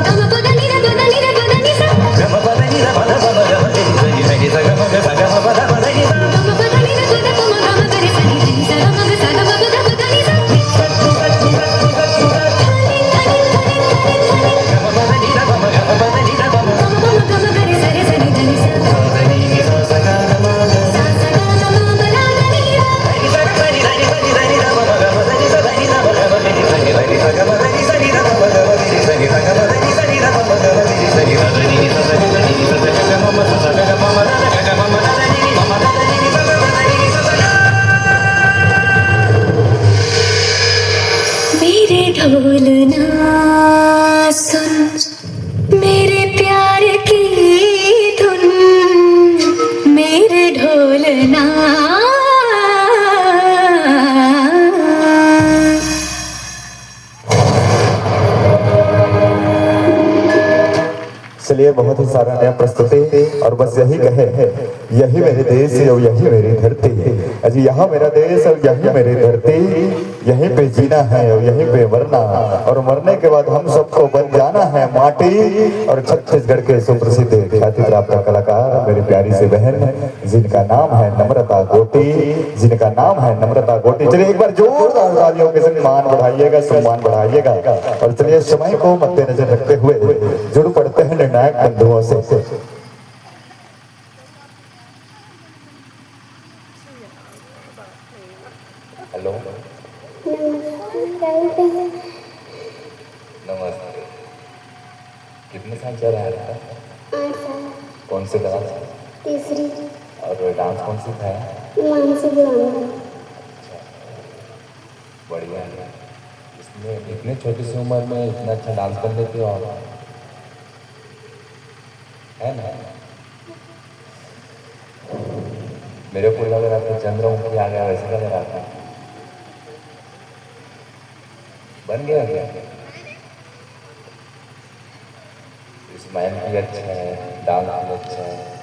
Gama pada ni da चलिए बहुत ही सारा नया प्रस्तुति और बस यही कहे, यही मेरे देश और यही मेरी धरती। अजी यहाँ मेरा देश और यही मेरी धरती, यहीं पे जीना है और यहीं पे मरना, और मरने के बाद हम सबको बन जाना है माटी। और छत्तीसगढ़ के सुप्रसिद्ध ख्याति प्राप्त कलाकार मेरी प्यारी सी बहन, जिनका नाम है नम्रता गोटी, जिनका नाम है नम्रता गोटी। चलिए एक बार जोरदार तालियों के सम्मान बढ़ाइएगा, सम्मान बढ़ाइएगा। और चलिए समय को मद्देनजर रखते हुए जुड़ पड़ते हैं निर्णायक बंधुओं से। हेलो, नमस्ते। कितने साल चल रहा है? 8 साल। कौन से क्लास? तीसरी। और डांस कौन सिखाया? मानसी दीवाना। बढ़िया है। इसमें इतने छोटी सी उम्र में इतना अच्छा डांस कर लेते हो आप, है ना? मेरे को लग रहा था चंद्रमुखी आ गया, वैसे लग रहा था। बन गया क्या? स्माइल भी अच्छा है, डांस भी अच्छा है।